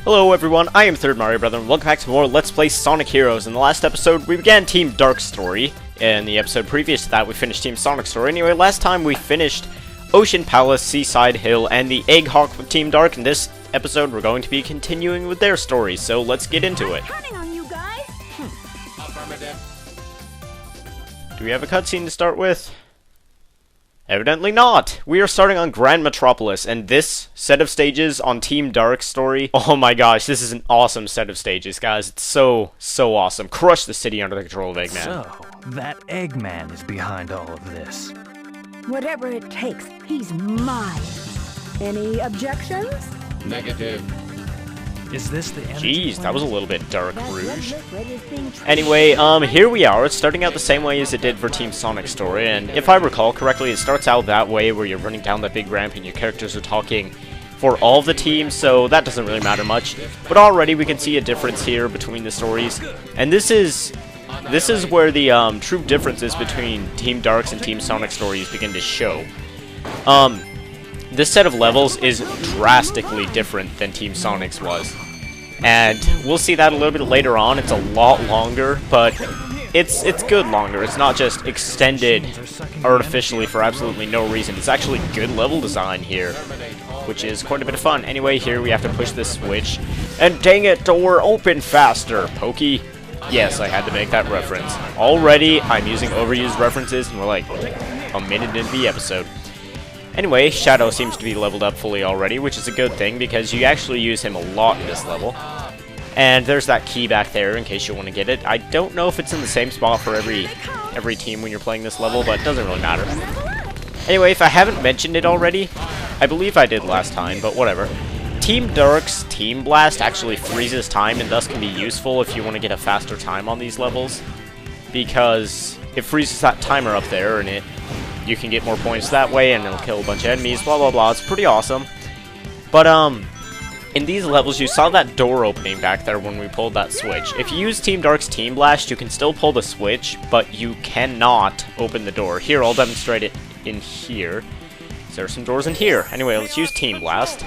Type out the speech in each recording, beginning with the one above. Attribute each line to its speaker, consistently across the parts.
Speaker 1: Hello everyone, I am Third Mario Brother, and welcome back to more Let's Play Sonic Heroes. In the last episode, we began Team Dark Story. In the episode previous to that, we finished Team Sonic Story. Anyway, last time we finished Ocean Palace, Seaside Hill, and the Egg Hawk with Team Dark. In this episode, we're going to be continuing with their stories, so let's get into it.
Speaker 2: Counting on you guys.
Speaker 1: Do we have a cutscene to start with? Evidently not! We are starting on Grand Metropolis, and this set of stages on Team Dark Story, oh my gosh, this is an awesome set of stages, guys. It's so awesome. Crush the city under the control of Eggman.
Speaker 3: So, that Eggman is behind all of this.
Speaker 2: Whatever it takes, he's mine. Any objections?
Speaker 4: Negative.
Speaker 3: Is this the energy
Speaker 1: Jeez, that was a little bit dark,
Speaker 2: That
Speaker 1: Rouge.
Speaker 2: red liquid is being
Speaker 1: Anyway, here we are. It's starting out the same way as it did for Team Sonic Story, and if I recall correctly, it starts out that way where you're running down that big ramp and your characters are talking for all of the teams, so that doesn't really matter much. But already we can see a difference here between the stories, and this is where the true differences between Team Dark's and Team Sonic stories begin to show. This set of levels is drastically different than Team Sonic's was. And we'll see that a little bit later on. It's a lot longer, but it's good longer. It's not just extended artificially for absolutely no reason. It's actually good level design here, which is quite a bit of fun. Anyway, here we have to push this switch. And dang it, door, open faster, Pokey. Yes, I had to make that reference. Already, I'm using overused references, and we're like a minute into the episode. Anyway, Shadow seems to be leveled up fully already, which is a good thing because you actually use him a lot in this level. And there's that key back there in case you want to get it. I don't know if it's in the same spot for every team when you're playing this level, but it doesn't really matter. Anyway, if I haven't mentioned it already, I believe I did last time, but whatever. Team Dark's Team Blast actually freezes time and thus can be useful if you want to get a faster time on these levels, because it freezes that timer up there and you can get more points that way, and it'll kill a bunch of enemies, blah blah blah. It's pretty awesome. But in these levels, you saw that door opening back there when we pulled that switch. If you use Team Dark's Team Blast, you can still pull the switch, but you cannot open the door. Here, I'll demonstrate it in here. There are some doors in here. Anyway, let's use Team Blast.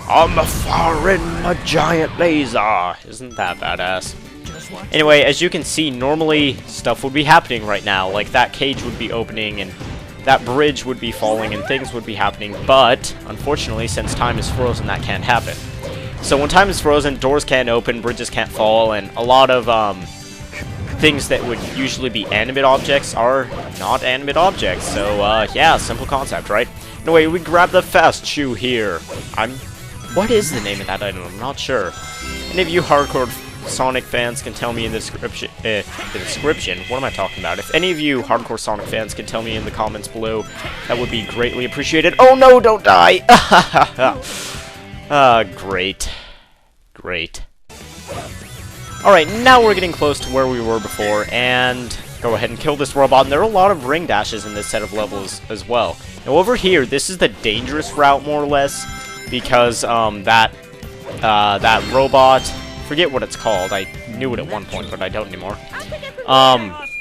Speaker 1: I'm firing a giant laser. Isn't that badass? Anyway, as you can see, normally stuff would be happening right now. Like that cage would be opening and that bridge would be falling and things would be happening. But, unfortunately, since time is frozen, that can't happen. So when time is frozen, doors can't open, bridges can't fall, and a lot of things that would usually be animate objects are not animate objects. So, yeah, simple concept, right? Anyway, we grab the fast shoe here. What is the name of that item? I'm not sure. Any of you hardcore Sonic fans can tell me in the description, what am I talking about? If any of you hardcore Sonic fans can tell me in the comments below, that would be greatly appreciated. Oh no, don't die! Great. Great. Alright, now we're getting close to where we were before, and go ahead and kill this robot. And there are a lot of ring dashes in this set of levels as well. Now over here, this is the dangerous route, more or less, because that robot, forget what it's called, I knew it at one point, but I don't anymore,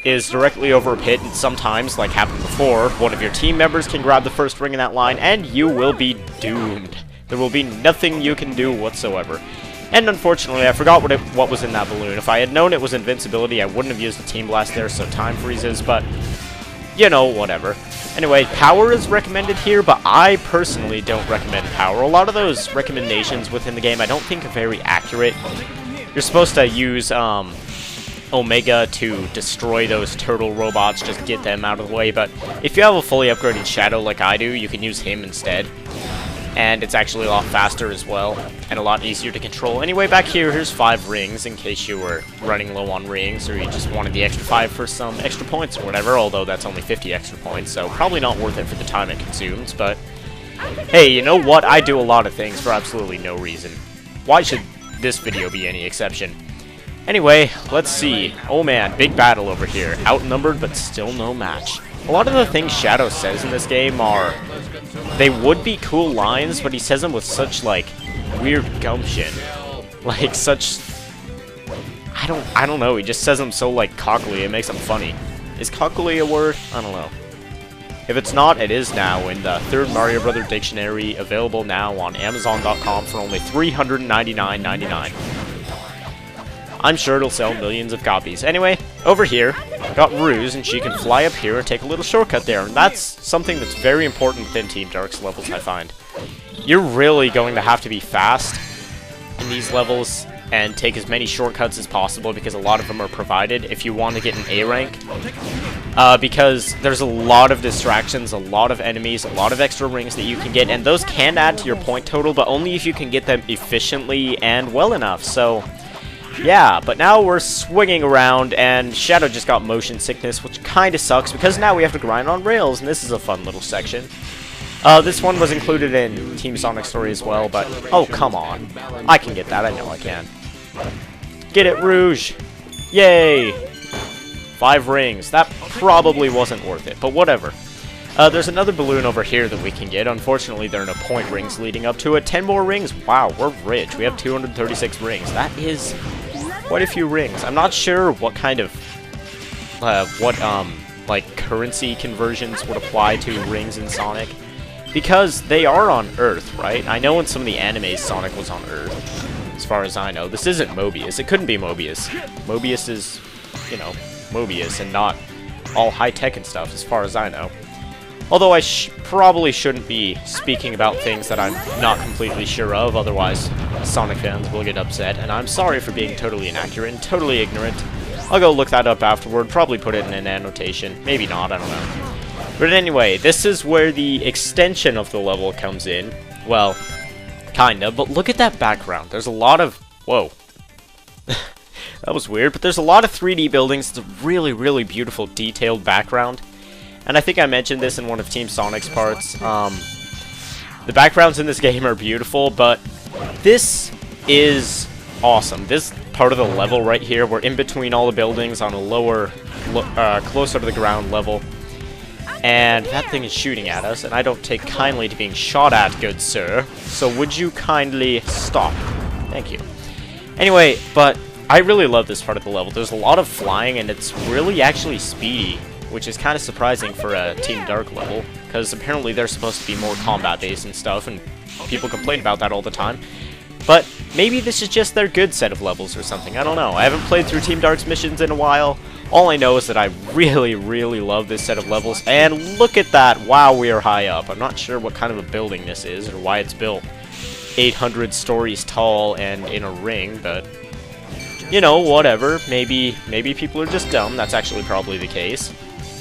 Speaker 1: is directly over a pit, and sometimes, like happened before, one of your team members can grab the first ring in that line, and you will be doomed. There will be nothing you can do whatsoever. And unfortunately, I forgot what was in that balloon. If I had known it was invincibility, I wouldn't have used the Team Blast there, so time freezes, but, you know, whatever. Anyway, power is recommended here, but I personally don't recommend power. A lot of those recommendations within the game I don't think are very accurate. You're supposed to use Omega to destroy those turtle robots, just get them out of the way, but if you have a fully upgraded Shadow like I do, you can use him instead. And it's actually a lot faster as well, and a lot easier to control. Anyway, back here, here's 5 rings in case you were running low on rings, or you just wanted the extra 5 for some extra points or whatever, although that's only 50 extra points, so probably not worth it for the time it consumes, but hey, you know what? I do a lot of things for absolutely no reason. Why should this video be any exception? Anyway, let's see. Oh man, big battle over here. Outnumbered, but still no match. A lot of the things Shadow says in this game are... they would be cool lines, but he says them with such, like, weird gumption. Like, such... I don't know, he just says them so, like, cockily, it makes them funny. Is cockily a word? I don't know. If it's not, it is now in the third Mario Brother Dictionary, available now on Amazon.com for only $399.99. I'm sure it'll sell millions of copies. Anyway, over here, got Ruse, and she can fly up here and take a little shortcut there, and that's something that's very important within Team Dark's levels, I find. You're really going to have to be fast in these levels and take as many shortcuts as possible, because a lot of them are provided if you want to get an A rank. Because there's a lot of distractions, a lot of enemies, a lot of extra rings that you can get, and those can add to your point total, but only if you can get them efficiently and well enough. So yeah, but now we're swinging around, and Shadow just got motion sickness, which kind of sucks, because now we have to grind on rails, and this is a fun little section. This one was included in Team Sonic Story as well, but oh, come on. I can get that, I know I can. Get it, Rouge! Yay! 5 rings. That probably wasn't worth it, but whatever. There's another balloon over here that we can get. Unfortunately, there are no point rings leading up to it. 10 more rings. Wow, we're rich. We have 236 rings. That is quite a few rings. I'm not sure what kind of, like, currency conversions would apply to rings in Sonic, because they are on Earth, right? I know in some of the animes Sonic was on Earth, as far as I know. This isn't Mobius. It couldn't be Mobius. Mobius is, you know, Mobius and not all high-tech and stuff, as far as I know. Although I probably shouldn't be speaking about things that I'm not completely sure of, otherwise Sonic fans will get upset, and I'm sorry for being totally inaccurate and totally ignorant. I'll go look that up afterward, probably put it in an annotation. Maybe not, I don't know. But anyway, this is where the extension of the level comes in. Well, kinda, but look at that background. There's a lot of... Whoa. That was weird, but there's a lot of 3D buildings. It's a really, really beautiful, detailed background. And I think I mentioned this in one of Team Sonic's parts. The backgrounds in this game are beautiful, but this is awesome. This part of the level right here, we're in between all the buildings on a lower, closer to the ground level. And that thing is shooting at us, and I don't take kindly to being shot at, good sir. So would you kindly stop? Thank you. Anyway, but I really love this part of the level. There's a lot of flying, and it's really actually speedy, which is kind of surprising for a Team Dark level, because apparently they're supposed to be more combat-based and stuff, and people complain about that all the time. But maybe this is just their good set of levels or something, I don't know. I haven't played through Team Dark's missions in a while. All I know is that I really, really love this set of levels, and look at that! Wow, we are high up. I'm not sure what kind of a building this is, or why it's built 800 stories tall and in a ring, but... you know, whatever. Maybe people are just dumb. That's actually probably the case.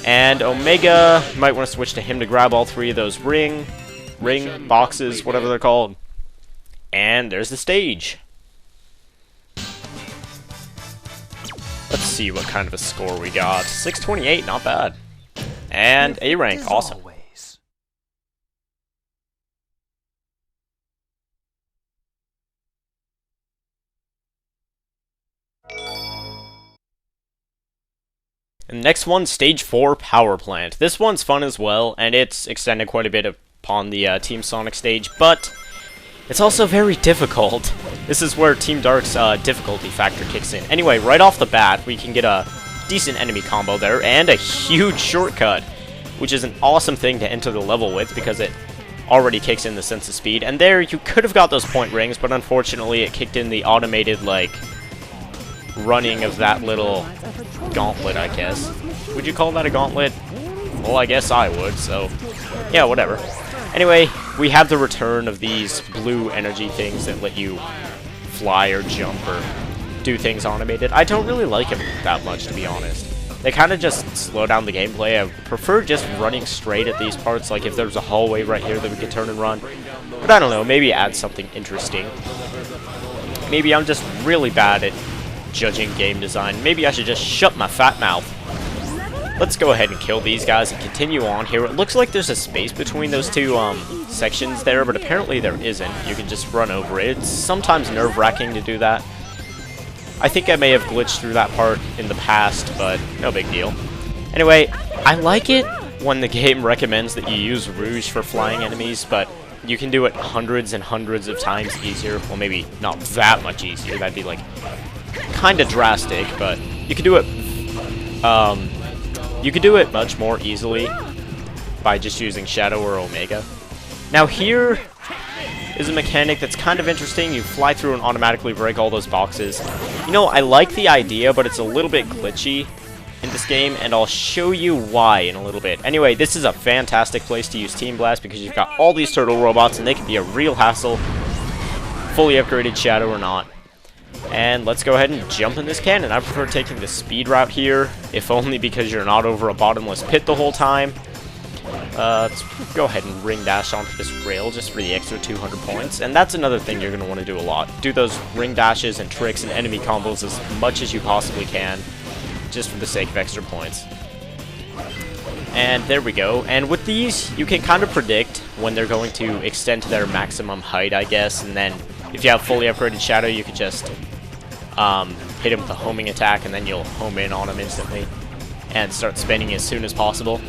Speaker 1: And Omega, you might want to switch to him to grab all 3 of those ring boxes, whatever they're called. And there's the stage. Let's see what kind of a score we got. 628, not bad. And A rank, awesome. And next one, Stage 4, Power Plant. This one's fun as well, and it's extended quite a bit upon the Team Sonic stage, but it's also very difficult. This is where Team Dark's difficulty factor kicks in. Anyway, right off the bat, we can get a decent enemy combo there, and a huge shortcut, which is an awesome thing to enter the level with, because it already kicks in the sense of speed. And there, you could have got those point rings, but unfortunately it kicked in the automated, like, running of that little gauntlet, I guess. Would you call that a gauntlet? Well, I guess I would, so yeah, whatever. Anyway, we have the return of these blue energy things that let you fly or jump or do things automated. I don't really like them that much, to be honest. They kind of just slow down the gameplay. I prefer just running straight at these parts, like if there's a hallway right here that we could turn and run. But I don't know, maybe add something interesting. Maybe I'm just really bad at judging game design. Maybe I should just shut my fat mouth. Let's go ahead and kill these guys and continue on here. It looks like there's a space between those two sections there, but apparently there isn't. You can just run over it. It's sometimes nerve-wracking to do that. I think I may have glitched through that part in the past, but no big deal. Anyway, I like it when the game recommends that you use Rouge for flying enemies, but you can do it hundreds and hundreds of times easier. Well, maybe not that much easier. That'd be like kind of drastic, but you can do it. You could do it much more easily by just using Shadow or Omega. Now here is a mechanic that's kind of interesting. You fly through and automatically break all those boxes. You know, I like the idea, but it's a little bit glitchy in this game, and I'll show you why in a little bit. Anyway, this is a fantastic place to use Team Blast because you've got all these turtle robots, and they can be a real hassle, fully upgraded Shadow or not. And let's go ahead and jump in this cannon. I prefer taking the speed route here, if only because you're not over a bottomless pit the whole time. Let's go ahead and ring dash onto this rail just for the extra 200 points. And that's another thing you're going to want to do a lot. Do those ring dashes and tricks and enemy combos as much as you possibly can, just for the sake of extra points. And there we go. And with these, you can kind of predict when they're going to extend to their maximum height, I guess. And then if you have fully upgraded Shadow, you could just hit him with a homing attack, and then you'll home in on him instantly and start spinning as soon as possible.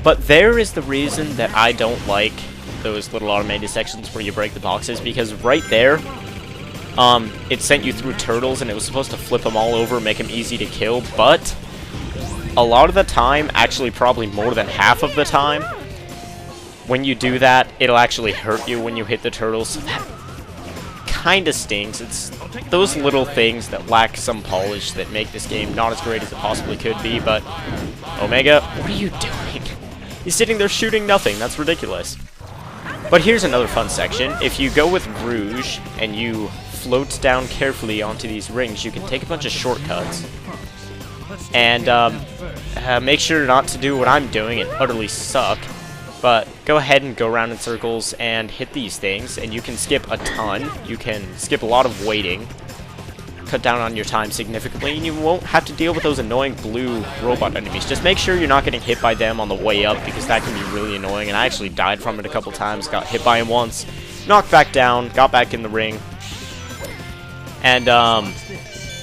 Speaker 1: But there is the reason that I don't like those little automated sections where you break the boxes, because right there, it sent you through turtles, and it was supposed to flip them all over, make them easy to kill, but a lot of the time, actually probably more than half of the time, when you do that, it'll actually hurt you when you hit the turtles. So that kind of stings. It's those little things that lack some polish that make this game not as great as it possibly could be. But Omega, what are you doing? He's sitting there shooting nothing. That's ridiculous. But here's another fun section. If you go with Rouge and you float down carefully onto these rings, you can take a bunch of shortcuts and make sure not to do what I'm doing and utterly suck. But go ahead and go around in circles and hit these things, and you can skip a ton. You can skip a lot of waiting, cut down on your time significantly, and you won't have to deal with those annoying blue robot enemies. Just make sure you're not getting hit by them on the way up, because that can be really annoying, and I actually died from it a couple times, got hit by him once, knocked back down, got back in the ring, and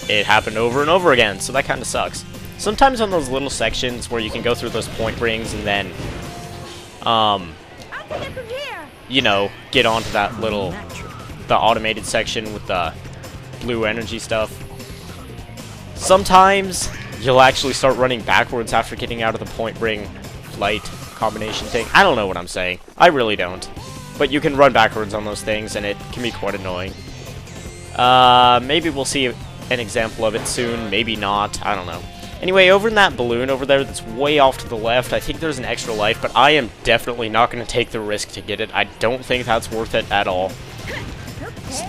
Speaker 1: it happened over and over again, so that kind of sucks. Sometimes on those little sections where you can go through those point rings and then you know, get onto that little, the automated section with the blue energy stuff. Sometimes you'll actually start running backwards after getting out of the point ring flight combination thing. I don't know what I'm saying. I really don't. But you can run backwards on those things, and it can be quite annoying. Maybe we'll see an example of it soon. Maybe not. I don't know. Anyway, over in that balloon over there that's way off to the left, I think there's an extra life, but I am definitely not going to take the risk to get it. I don't think that's worth it at all.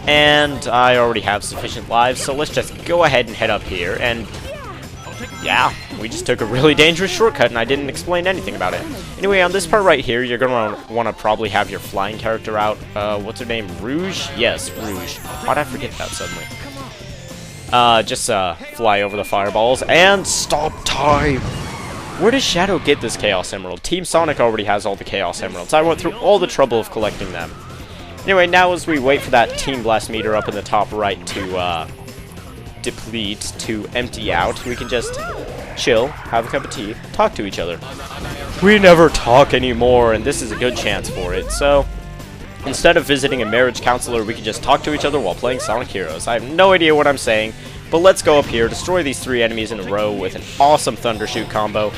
Speaker 1: And I already have sufficient lives, so let's just go ahead and head up here. And yeah, we just took a really dangerous shortcut, and I didn't explain anything about it. Anyway, on this part right here, you're going to want to probably have your flying character out. What's her name? Rouge? Yes, Rouge. Why'd I forget that suddenly? Just fly over the fireballs and stop time. Where does Shadow get this Chaos Emerald? Team Sonic already has all the Chaos Emeralds. I went through all the trouble of collecting them. Anyway, now as we wait for that Team Blast meter up in the top right to deplete, to empty out, we can just chill, have a cup of tea, talk to each other. We never talk anymore, and this is a good chance for it, so instead of visiting a marriage counselor, we can just talk to each other while playing Sonic Heroes. I have no idea what I'm saying, but let's go up here, destroy these 3 enemies in a row with an awesome Thunder Shoot combo.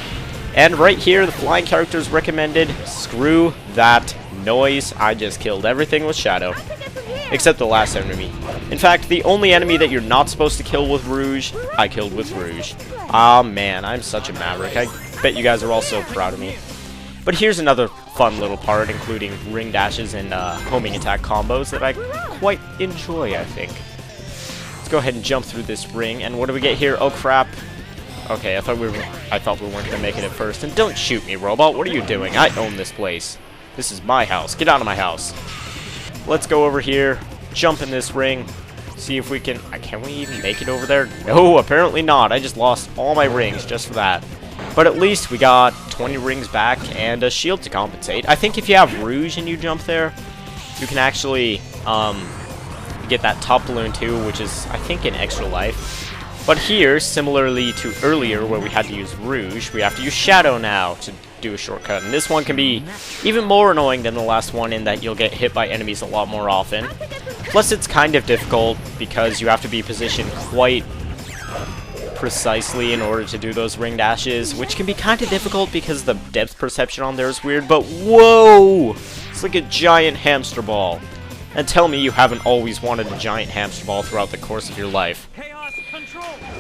Speaker 1: And right here, the flying characters recommended. Screw that noise. I just killed everything with Shadow, except the last enemy. In fact, the only enemy that you're not supposed to kill with Rouge, I killed with Rouge. Ah, man, I'm such a maverick. I bet you guys are all so proud of me. But here's another fun little part, including ring dashes and homing attack combos that I quite enjoy, I think. Let's go ahead and jump through this ring, and what do we get here? Oh crap. Okay, I thought we weren't gonna make it at first. And don't shoot me, robot. What are you doing? I own this place. This is my house. Get out of my house. Let's go over here, jump in this ring, see if we can we even make it over there? No, apparently not. I just lost all my rings just for that. But at least we got 20 rings back and a shield to compensate. I think if you have Rouge and you jump there, you can actually get that top balloon too, which is, I think, an extra life. But here, similarly to earlier where we had to use Rouge, we have to use Shadow now to do a shortcut. And this one can be even more annoying than the last one in that you'll get hit by enemies a lot more often. Plus, it's kind of difficult because you have to be positioned quite precisely in order to do those ring dashes, which can be kind of difficult because the depth perception on there is weird, but whoa! It's like a giant hamster ball. And tell me you haven't always wanted a giant hamster ball throughout the course of your life.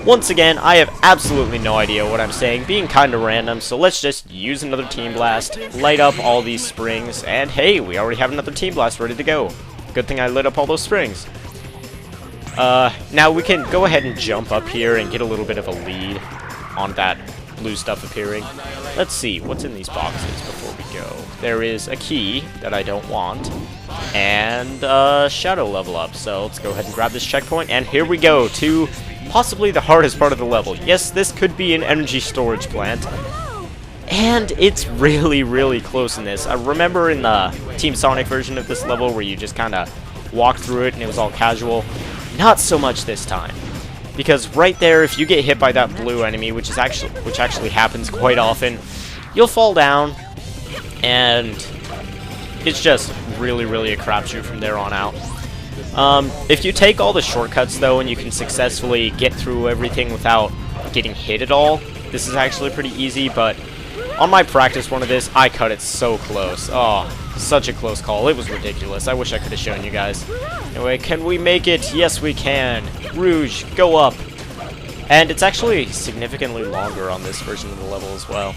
Speaker 1: Once again, I have absolutely no idea what I'm saying, being kinda random, so let's just use another Team Blast, light up all these springs, and hey, we already have another Team Blast ready to go. Good thing I lit up all those springs. Now we can go ahead and jump up here and get a little bit of a lead on that blue stuff appearing. Let's see, what's in these boxes before we go? There is a key that I don't want, and a shadow level up, so let's go ahead and grab this checkpoint, and here we go to possibly the hardest part of the level. Yes, this could be an energy storage plant, and it's really, really close in this. I remember in the Team Sonic version of this level where you just kind of walked through it and it was all casual. Not so much this time, because right there, if you get hit by that blue enemy, which actually happens quite often, you'll fall down, and it's just really, really a crapshoot from there on out. If you take all the shortcuts though, and you can successfully get through everything without getting hit at all, this is actually pretty easy, but on my practice run of this, I cut it so close. Oh, such a close call. It was ridiculous. I wish I could have shown you guys. Anyway, can we make it? Yes, we can. Rouge, go up. And it's actually significantly longer on this version of the level as well.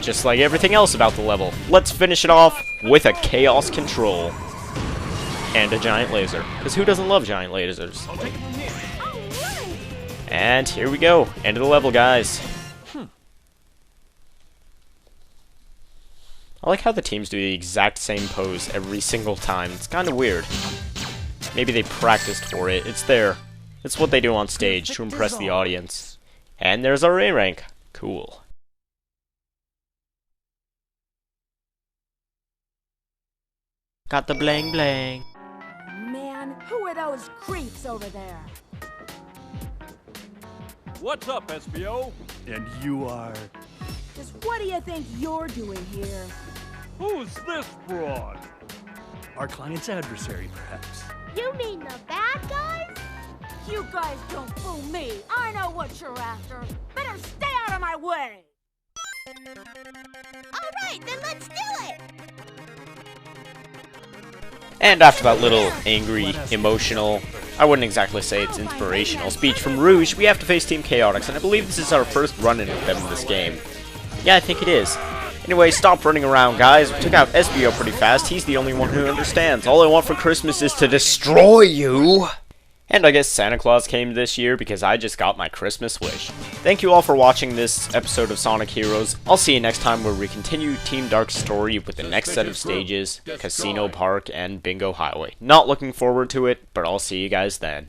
Speaker 1: Just like everything else about the level. Let's finish it off with a Chaos Control. And a giant laser. Because who doesn't love giant lasers? And here we go. End of the level, guys. I like how the teams do the exact same pose every single time. It's kind of weird. Maybe they practiced for it. It's there. It's what they do on stage to impress the audience. And there's our A rank. Cool. Got the bling bling.
Speaker 2: Man, who are those creeps over there?
Speaker 4: What's up, SBO?
Speaker 3: And you are...
Speaker 2: Just what do you think you're doing here?
Speaker 4: Who's this broad?
Speaker 3: our client's adversary, perhaps.
Speaker 5: You mean the bad guys?
Speaker 2: You guys don't fool me. I know what you're after. Better stay out of my way.
Speaker 5: All right, then let's do it.
Speaker 1: And after that little angry, emotional, I wouldn't exactly say it's inspirational speech from Rouge, we have to face Team Chaotix, and I believe this is our first run-in with them in this game. Yeah, I think it is. Anyway, stop running around, guys. We took out SBO pretty fast. He's the only one who understands. All I want for Christmas is to destroy you! And I guess Santa Claus came this year because I just got my Christmas wish. Thank you all for watching this episode of Sonic Heroes. I'll see you next time where we continue Team Dark's story with the next set of stages, Casino Park and Bingo Highway. Not looking forward to it, but I'll see you guys then.